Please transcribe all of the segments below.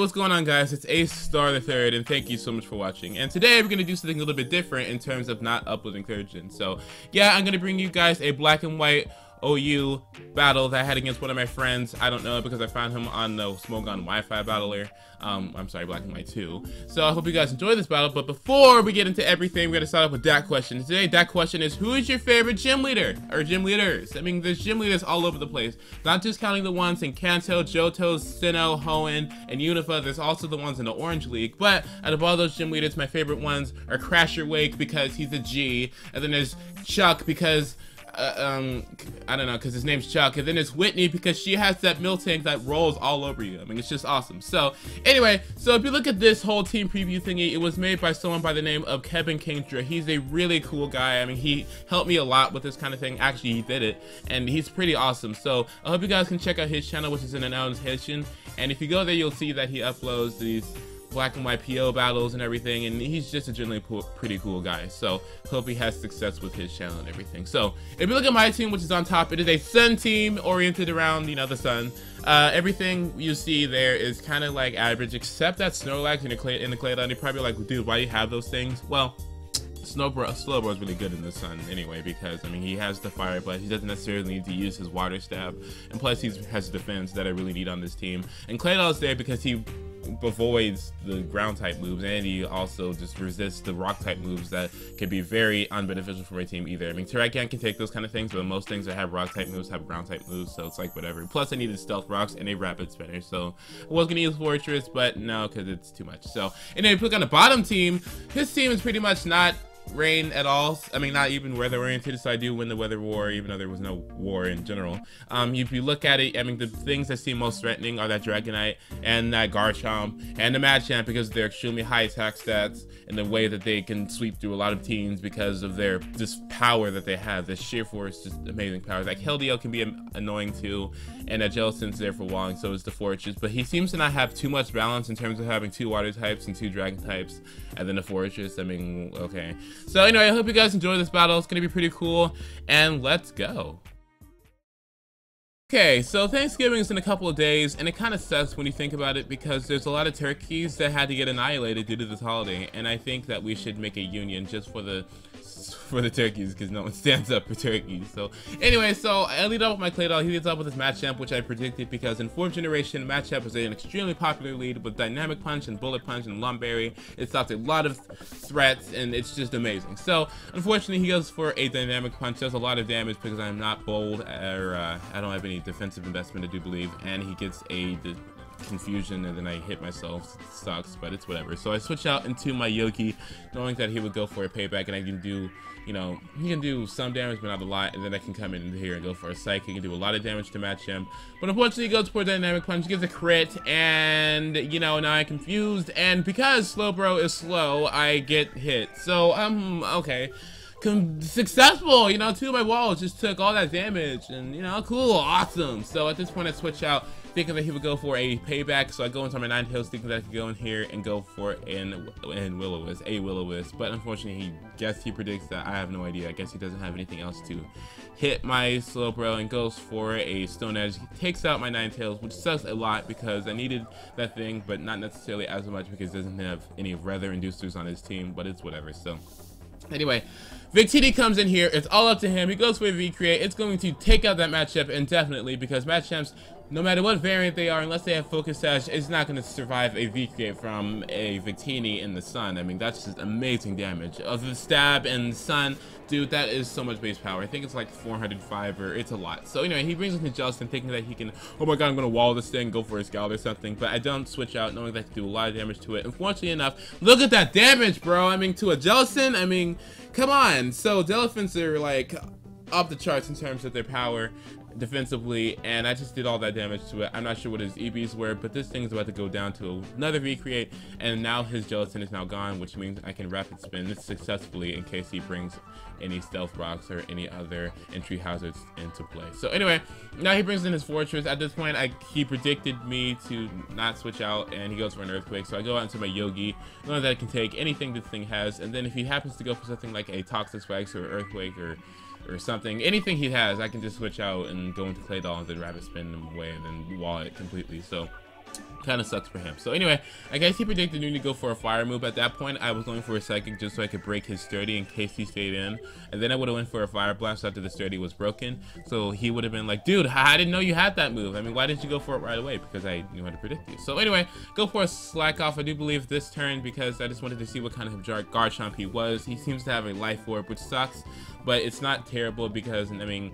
what's going on, guys? It's AceStarThe3rd, and thank you so much for watching. And today we're gonna do something a little bit different in terms of not uploading 3rd gen. So yeah, I'm gonna bring you guys a black and white OU battle that I had against one of my friends. I don't know because I found him on the Smogon Wi-Fi battler. I'm sorry, Black and White 2. So I hope you guys enjoy this battle. But before we get into everything, we're gonna start off with that question. Today, that question is: who is your favorite gym leader or gym leaders? I mean, there's gym leaders all over the place. Not just counting the ones in Kanto, Johto, Sinnoh, Hoenn, and Unifa. There's also the ones in the Orange League. But out of all those gym leaders, my favorite ones are Crasher Wake because he's a G, and then there's Chuck because I don't know, because his name's Chuck, and then it's Whitney because she has that Miltank that rolls all over you. I mean, it's just awesome. So anyway, so if you look at this whole team preview thingy, it was made by someone by the name of Kevin Kingdra. He's a really cool guy. I mean, he helped me a lot with this kind of thing. Actually, he did it, and he's pretty awesome. So I hope you guys can check out his channel, which is in an annotation, and if you go there, you'll see that he uploads these black and white PO battles and everything, and he's just a generally pretty cool guy. So hope he has success with his channel and everything. So if you look at my team, which is on top, it is a sun team oriented around, you know, the sun. Everything you see there is kind of like average, except that Snorlax in the Claydol. You're probably like, dude, why do you have those things? Well, Slowbro is really good in the sun anyway, because I mean, he has the fire, but he doesn't necessarily need to use his water stab, and plus he has defense that I really need on this team. And Claydol is there because he avoids the ground type moves, and he also just resists the rock type moves that can be very unbeneficial for my team either. I mean, Terrakion can take those kind of things, but most things that have rock type moves have ground type moves, so it's like whatever. Plus I needed stealth rocks and a rapid spinner, so I was gonna use Forretress, but no, because it's too much. So anyway, if you look on the bottom team, his team is pretty much not rain at all. I mean, not even weather oriented, so I do win the weather war even though there was no war in general. If you look at it, I mean, the things that seem most threatening are that Dragonite and that Garchomp and the Machamp, because they're extremely high attack stats and the way that they can sweep through a lot of teams because of their just power that they have. The sheer force, just amazing power. Like Keldeo can be annoying too, and that Jellicent's there for walling, so is the Forretress, but he seems to not have too much balance in terms of having 2 water types and 2 dragon types, and then the Forretress. I mean, okay. So anyway, I hope you guys enjoy this battle. It's gonna be pretty cool, and let's go. Okay, so Thanksgiving is in a couple of days, and it kind of sucks when you think about it because there's a lot of turkeys that had to get annihilated due to this holiday, and I think that we should make a union just for the turkeys, because no one stands up for turkeys. So anyway, so I lead up with my Claydol. He leads up with his Machamp, which I predicted because in 4th generation, Machamp is an extremely popular lead with Dynamic Punch and Bullet Punch and Lumberry. It stops a lot of threats, and it's just amazing. So unfortunately, he goes for a Dynamic Punch. Does a lot of damage because I'm not bold, or I don't have any defensive investment, I do believe, and he gets a confusion, and then I hit myself. It sucks, but it's whatever. So I switch out into my Yogi, knowing that he would go for a payback, and I can do, you know, he can do some damage but not a lot, and then I can come in here and go for a Psych. He can do a lot of damage to match him, but unfortunately he goes for a Dynamic Punch, gets a crit, and you know, now I'm confused, and because Slowbro is slow, I get hit. So okay, successful. You know, 2 of my walls just took all that damage, and you know, cool, awesome. So at this point I switch out, thinking that he would go for a payback, so I go into my Ninetales thinking that I could go in here and go for a Will-O-Wisp, but unfortunately he predicts that. I have no idea. I guess he doesn't have anything else to hit my Slowbro and goes for a Stone Edge. He takes out my Ninetales, which sucks a lot because I needed that thing, but not necessarily as much because he doesn't have any weather inducers on his team, but it's whatever. So anyway, Victini comes in here. It's all up to him. He goes for a V-Create. It's going to take out that Machamp indefinitely because Machamps, no matter what variant they are, unless they have Focus Sash, it's not going to survive a V-Create from a Victini in the sun. I mean, that's just amazing damage. Of the stab and sun, dude, that is so much base power. I think it's like 405, or it's a lot. So anyway, he brings in his Jellicent thinking that he can, oh my god, I'm going to wall this thing, go for a Scout or something, but I don't switch out knowing that I can do a lot of damage to it. Unfortunately enough, look at that damage, bro. I mean, to a Jellicent, I mean, come on. So Jellicents are like off the charts in terms of their power defensively, and I just did all that damage to it. I'm not sure what his EBs were, but this thing's about to go down to another V-Create, and now his Jellicent is now gone, which means I can rapid spin this successfully in case he brings any stealth rocks or any other entry hazards into play. So anyway, now he brings in his Forretress. At this point, he predicted me to not switch out, and he goes for an Earthquake, so I go out into my Yogi, knowing that I can take anything this thing has, and then if he happens to go for something like a Toxic Spikes or Earthquake or something, anything he has, I can just switch out and go into Claydol and then rapid spin him away and then wall it completely. So Kind of sucks for him. So anyway, I guess he predicted me to go for a fire move. At that point, I was going for a psychic just so I could break his sturdy in case he stayed in. And then I would have went for a fire blast after the sturdy was broken. So he would have been like, dude, I didn't know you had that move. I mean, why didn't you go for it right away? Because I knew how to predict you. So anyway, go for a slack off. I do believe this turn because I just wanted to see what kind of Garchomp he was. He seems to have a life orb, which sucks, but it's not terrible because, I mean,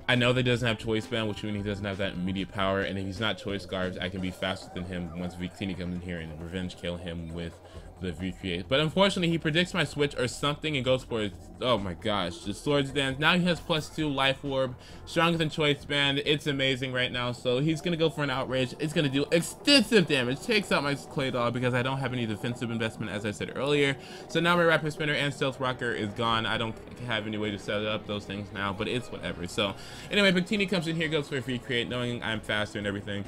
I know that he doesn't have Choice Band, which means he doesn't have that immediate power, and if he's not Choice Scarves, I can be faster than him once Victini comes in here and revenge kill him with the Recreate. But unfortunately, he predicts my switch or something and goes for it. Oh my gosh, the Swords Dance. Now he has +2 Life Orb, stronger than Choice Band. It's amazing right now, so he's going to go for an Outrage. It's going to do extensive damage. Takes out my Claydol because I don't have any defensive investment, as I said earlier. So now my Rapid Spinner and Stealth Rocker is gone. I don't have any way to set up those things now, but it's whatever. So anyway, Victini comes in here, goes for a Recreate, knowing I'm faster and everything.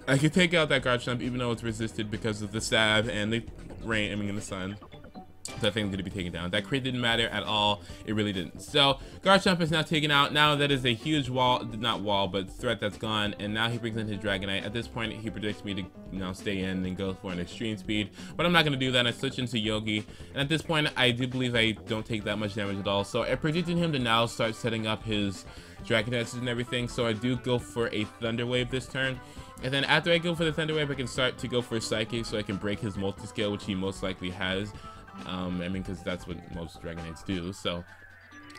I could take out that Garchomp even though it's resisted because of the stab and the rain, in the sun. So I think I'm going to be taken down. That crit didn't matter at all. It really didn't. So Garchomp is now taken out. Now that is a huge but threat that's gone. And now he brings in his Dragonite. At this point, he predicts me to stay in and go for an extreme speed. But I'm not going to do that. I switch into Yogi. And at this point, I do believe I don't take that much damage at all. So I predicted him to now start setting up his Dragonites and everything. So I do go for a Thunder Wave this turn. And then after I go for the Thunder Wave, I can start to go for a Psychic so I can break his multi-scale, which he most likely has. Because that's what most Dragonites do. So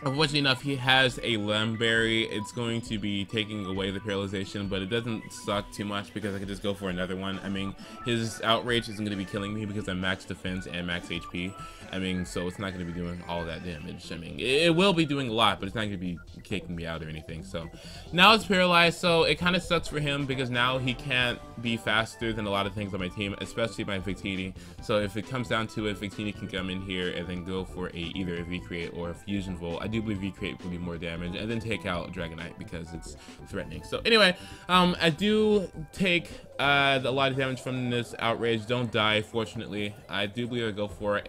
unfortunately enough, he has a Lemberry. It's going to be taking away the paralyzation, but it doesn't suck too much because I can just go for another one. His Outrage isn't going to be killing me because I'm max defense and max HP. So it's not going to be doing all that damage. It will be doing a lot, but it's not going to be kicking me out or anything. So now it's paralyzed, so it kind of sucks for him because now he can't be faster than a lot of things on my team, especially my Victini. So if it comes down to it, Victini can come in here and then go for either a V-Create or a Fusion Volt. I do believe V-Create will be more damage, and then take out Dragonite because it's threatening. So anyway, I do take a lot of damage from this Outrage. Don't die, fortunately. I do believe I go for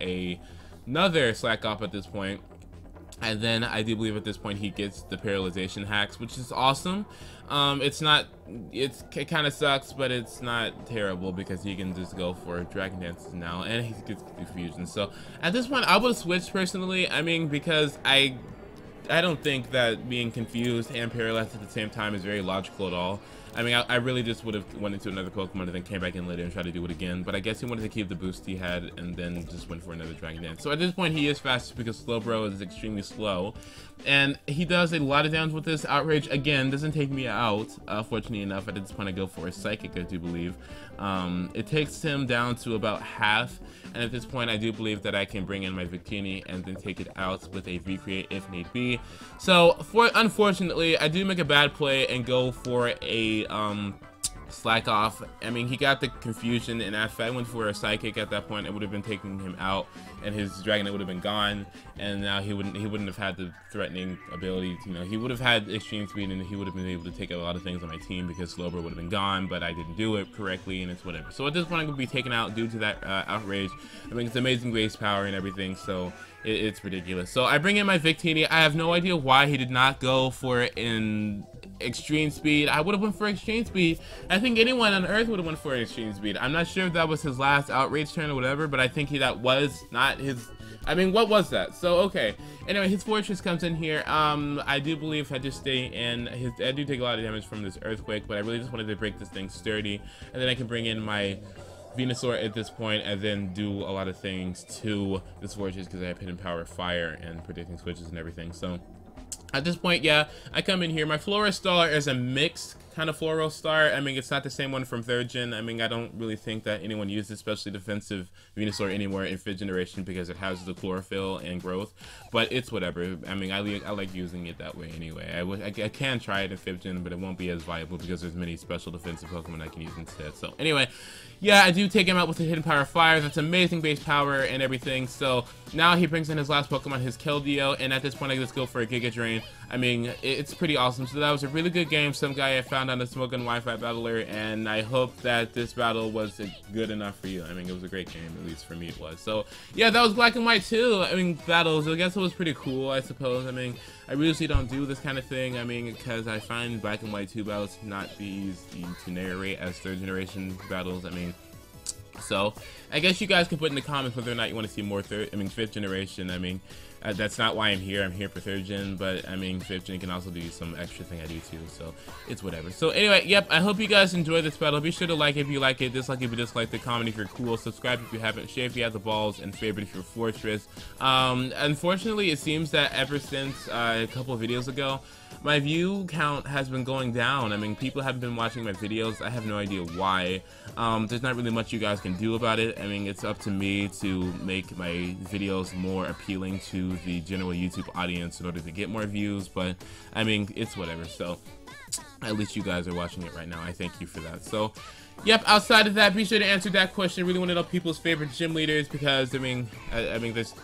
another Slack Off at this point. And then I do believe at this point he gets the paralyzation hacks, which is awesome. It kind of sucks, but it's not terrible because he can just go for Dragon Dances now, and he gets the fusion. So at this point, I would switch personally. Because I don't think that being confused and paralyzed at the same time is very logical at all. I really just would have went into another Pokemon and then came back in later and tried to do it again. But I guess he wanted to keep the boost he had and then just went for another Dragon Dance. So at this point, he is fast because Slowbro is extremely slow. And he does a lot of damage with this Outrage. Again, doesn't take me out, fortunately enough. At this point, I go for a Psychic, I do believe. It takes him down to about half. And at this point, I do believe that I can bring in my Victini and then take it out with a Recreate if need be. So, unfortunately, I do make a bad play and go for a Slack Off. He got the confusion, and if I went for a Psychic at that point, it would have been taking him out, and his Dragonite would have been gone, and now he wouldn't have had the threatening ability. He would have had extreme speed, and he would have been able to take out a lot of things on my team because Slowbro would have been gone, but I didn't do it correctly, and it's whatever. So at this point, I'm going to be taken out due to that Outrage. It's amazing base power and everything, so it's ridiculous. So I bring in my Victini. I have no idea why he did not go for it in extreme speed. I would have went for extreme speed. I think anyone on Earth would have went for extreme speed. I'm not sure if that was his last Outrage turn or whatever, but I think that was not his. What was that? So okay. Anyway, his Forretress comes in here. I do believe I just stay in. I do take a lot of damage from this Earthquake, but I really just wanted to break this thing sturdy, and then I can bring in my Venusaur at this point and then do a lot of things to this Forretress because I have hidden power fire and predicting switches and everything. So at this point, yeah, I come in here. My Flora Star is a mixed kind of Floral Star. It's not the same one from 3rd Gen. I don't really think that anyone uses especially defensive Venusaur anymore in 5th generation because it has the chlorophyll and growth, but it's whatever. I like using it that way anyway. I can try it in 5th Gen, but it won't be as viable because there's many special defensive Pokemon I can use instead. So anyway, yeah, I do take him out with the Hidden Power Fire. That's amazing base power and everything. So now he brings in his last Pokemon, his Keldeo, and at this point I just go for a Giga Drain. It's pretty awesome. So that was a really good game. Some guy I found found out a Smoke and Wi-Fi battler, and I hope that this battle was good enough for you. I mean, it was a great game, at least for me it was. So yeah, that was Black and White 2. I mean, battles. I guess it was pretty cool, I suppose. I mean, I usually don't do this kind of thing. I mean, because I find Black and White 2 battles not be easy to narrate as 3rd generation battles. I mean, so I guess you guys can put in the comments whether or not you want to see more 5th generation. I mean, that's not why I'm here. I'm here for 3rd gen, but I mean, 5th gen can also do some extra thing I do too, so it's whatever. So anyway, yep, I hope you guys enjoy this battle. Be sure to like if you like it, dislike if you dislike the comment if you're cool, subscribe if you haven't, share if you have the balls, and favorite if you're Forretress. Unfortunately, it seems that ever since a couple of videos ago, my view count has been going down. I mean, people haven't been watching my videos. I have no idea why. There's not really much you guys can do about it. I mean, it's up to me to make my videos more appealing to the general YouTube audience in order to get more views, but I mean, it's whatever. So at least you guys are watching it right now. I thank you for that. So yep, outside of that, be sure to answer that question. Really want to know people's favorite gym leaders, because I mean there's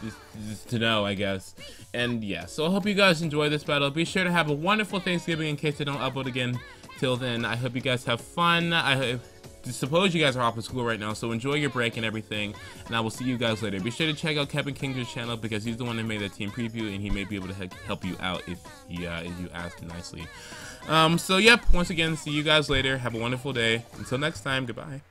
to know, I guess. And yeah, so I hope you guys enjoy this battle. Be sure to have a wonderful Thanksgiving in case I don't upload again till then. I hope you guys have fun. I suppose you guys are off of school right now, so enjoy your break and everything, and I will see you guys later. Be sure to check out Kevin King's channel, because he's the one that made that team preview, and he may be able to help you out if you ask nicely. So yep, once again, see you guys later. Have a wonderful day. Until next time, goodbye.